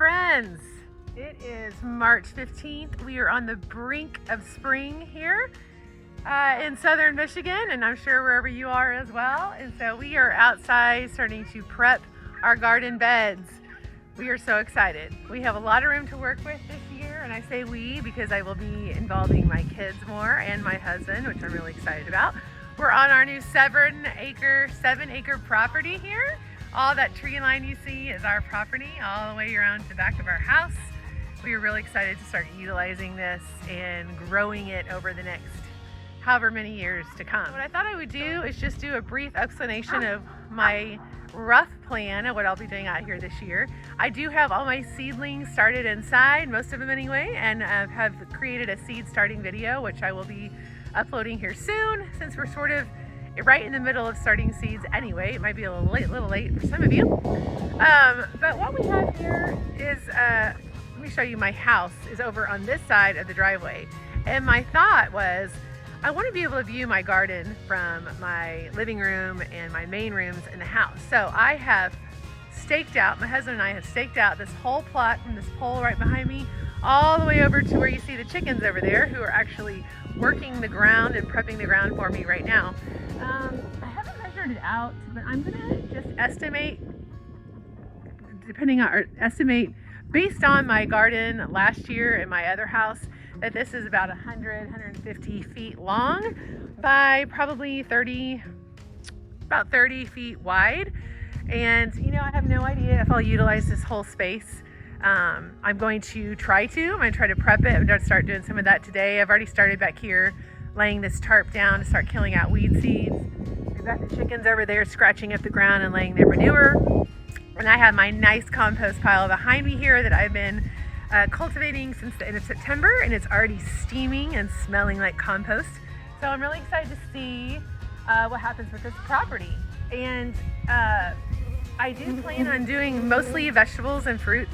friends. It is March 15th. We are on the brink of spring here in southern Michigan, and I'm sure wherever you are as well. And so we are outside starting to prep our garden beds. We are so excited. We have a lot of room to work with this year, and I say we because I will be involving my kids more and my husband, which I'm really excited about. We're on our new 7-acre property here. All that tree line you see is our property all the way around to the back of our house. We are really excited to start utilizing this and growing it over the next however many years to come. What I thought I would do is just do a brief explanation of my rough plan of what I'll be doing out here this year. I do have all my seedlings started inside, most of them anyway, and have created a seed starting video, which I will be uploading here soon, since we're sort of right in the middle of starting seeds anyway. It might be a little late for some of you. But what we have here is, let me show you, my house is over on this side of the driveway. And my thought was, I want to be able to view my garden from my living room and my main rooms in the house. So I have staked out, my husband and I have staked out this whole plot from this pole right behind me all the way over to where you see the chickens over there, who are actually working the ground and prepping the ground for me right now. I haven't measured it out, but I'm gonna just estimate, based on my garden last year in my other house, that this is about 150 feet long by probably about 30 feet wide. And you know, I have no idea if I'll utilize this whole space. I'm going to try to prep it. I'm going to start doing some of that today. I've already started back here laying this tarp down to start killing out weed seeds. We've got the chickens over there scratching up the ground and laying their manure. And I have my nice compost pile behind me here that I've been cultivating since the end of September, and it's already steaming and smelling like compost. So I'm really excited to see what happens with this property. And I do plan on doing mostly vegetables and fruit.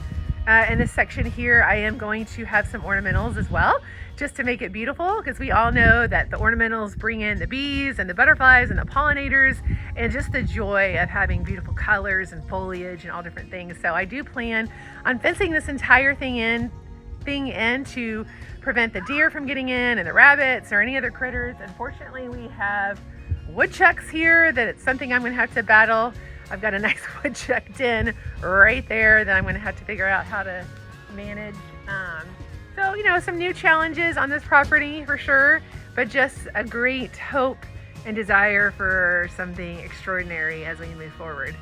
In this section here, I am going to have some ornamentals as well, just to make it beautiful, because we all know that the ornamentals bring in the bees and the butterflies and the pollinators and just the joy of having beautiful colors and foliage and all different things. So I do plan on fencing this entire thing in to prevent the deer from getting in and the rabbits or any other critters. Unfortunately, we have woodchucks here that it's something I'm going to have to battle. I've got a nice woodchuck den right there that I'm going to have to figure out how to manage. So, you know, some new challenges on this property for sure, but just a great hope and desire for something extraordinary as we move forward.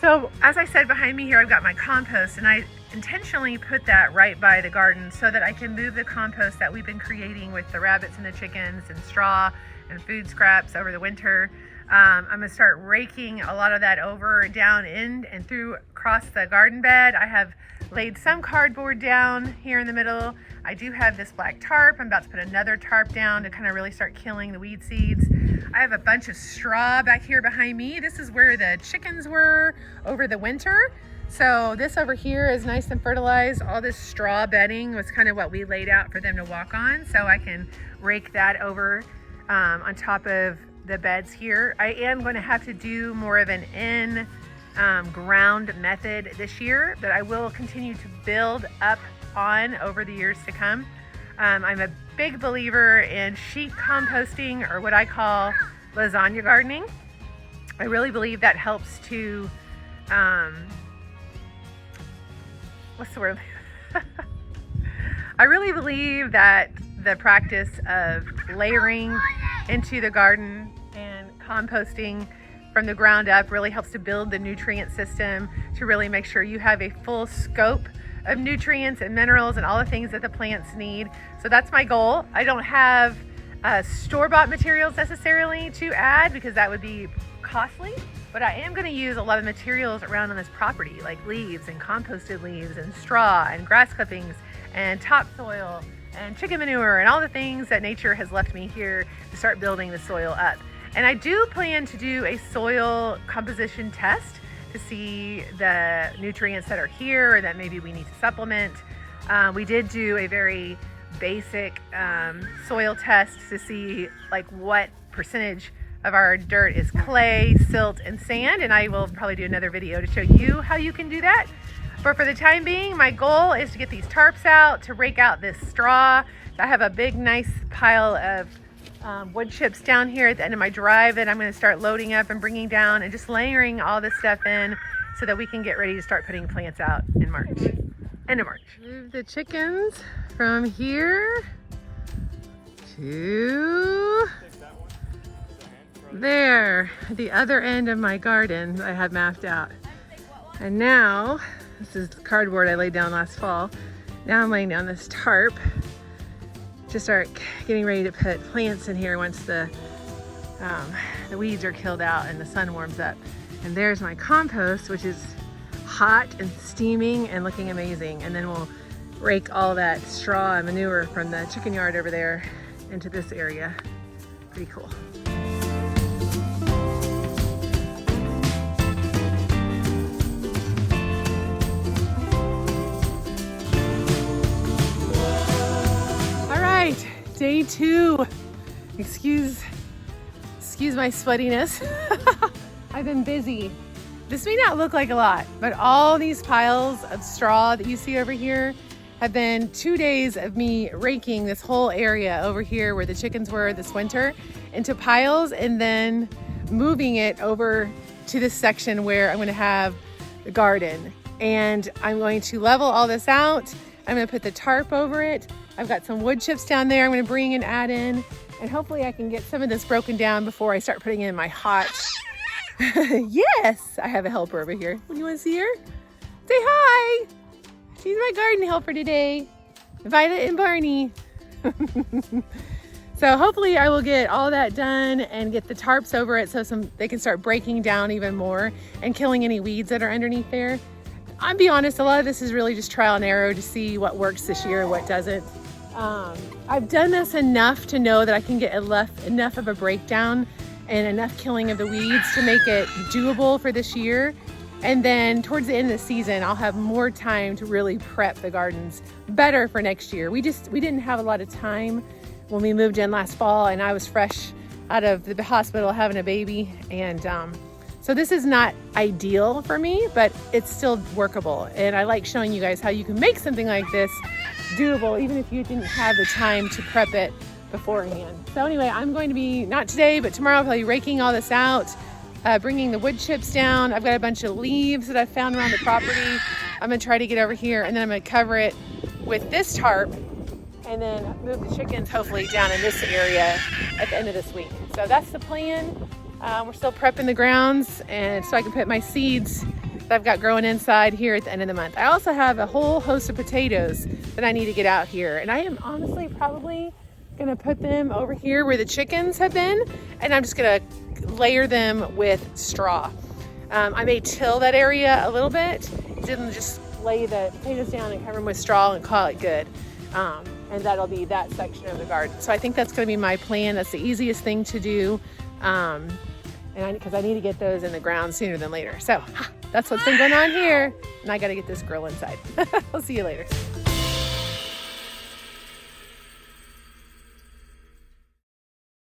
So, as I said, behind me here, I've got my compost, and I intentionally put that right by the garden so that I can move the compost that we've been creating with the rabbits and the chickens and straw and food scraps over the winter. I'm gonna start raking a lot of that over down in and through across the garden bed. I have laid some cardboard down here in the middle. I do have this black tarp. I'm about to put another tarp down to kind of really start killing the weed seeds. I have a bunch of straw back here behind me. This is where the chickens were over the winter. So this over here is nice and fertilized. All this straw bedding was kind of what we laid out for them to walk on. So I can rake that over on top of the beds here. I am going to have to do more of an in-ground method this year that I will continue to build up on over the years to come. I'm a big believer in sheet composting, or what I call lasagna gardening. I really believe that helps to, what's the word? I really believe that the practice of layering into the garden and composting from the ground up really helps to build the nutrient system to really make sure you have a full scope of nutrients and minerals and all the things that the plants need. So that's my goal. I don't have store-bought materials necessarily to add, because that would be costly, but I am going to use a lot of materials around on this property, like leaves and composted leaves and straw and grass clippings and topsoil and chicken manure and all the things that nature has left me here to start building the soil up. And I do plan to do a soil composition test to see the nutrients that are here or that maybe we need to supplement. We did do a very basic soil test to see like what percentage of our dirt is clay, silt, and sand, and I will probably do another video to show you how you can do that. But for the time being, my goal is to get these tarps out, to rake out this straw. I have a big, nice pile of wood chips down here at the end of my drive that I'm going to start loading up and bringing down and just layering all this stuff in so that we can get ready to start putting plants out in March, end of March. Move the chickens from here to there, the other end of my garden I had mapped out. And now, this is the cardboard I laid down last fall. Now I'm laying down this tarp to start getting ready to put plants in here once the weeds are killed out and the sun warms up. And there's my compost, which is hot and steaming and looking amazing. And then we'll rake all that straw and manure from the chicken yard over there into this area. Pretty cool. Day 2. Excuse my sweatiness. I've been busy. This may not look like a lot, but all these piles of straw that you see over here have been 2 days of me raking this whole area over here where the chickens were this winter into piles and then moving it over to this section where I'm going to have the garden. And I'm going to level all this out. I'm going to put the tarp over it. I've got some wood chips down there I'm going to bring and add in, and hopefully I can get some of this broken down before I start putting in my hot. Yes, I have a helper over here. You want to see her? Say hi. She's my garden helper today. Violet and Barney. So hopefully I will get all that done and get the tarps over it so they can start breaking down even more and killing any weeds that are underneath there. I'll be honest, a lot of this is really just trial and error to see what works this year and what doesn't. I've done this enough to know that I can get enough of a breakdown and enough killing of the weeds to make it doable for this year. And then towards the end of the season, I'll have more time to really prep the gardens better for next year. We didn't have a lot of time when we moved in last fall, and I was fresh out of the hospital having a baby. And so this is not ideal for me, but it's still workable. And I like showing you guys how you can make something like this doable, even if you didn't have the time to prep it beforehand. So anyway, I'm going to be, not today, but tomorrow, probably raking all this out, bringing the wood chips down. I've got a bunch of leaves that I found around the property. I'm gonna try to get over here, and then I'm gonna cover it with this tarp and then move the chickens hopefully down in this area at the end of this week. So that's the plan. We're still prepping the grounds, and so I can put my seeds that I've got growing inside here at the end of the month. I also have a whole host of potatoes that I need to get out here, and I am honestly probably gonna put them over here where the chickens have been, and I'm just gonna layer them with straw. I may till that area a little bit, didn't just lay the potatoes down and cover them with straw and call it good. And that'll be that section of the garden. So I think that's gonna be my plan. That's the easiest thing to do. Because I need to get those in the ground sooner than later. So that's what's been going on here. And I gotta get this girl inside. I'll see you later.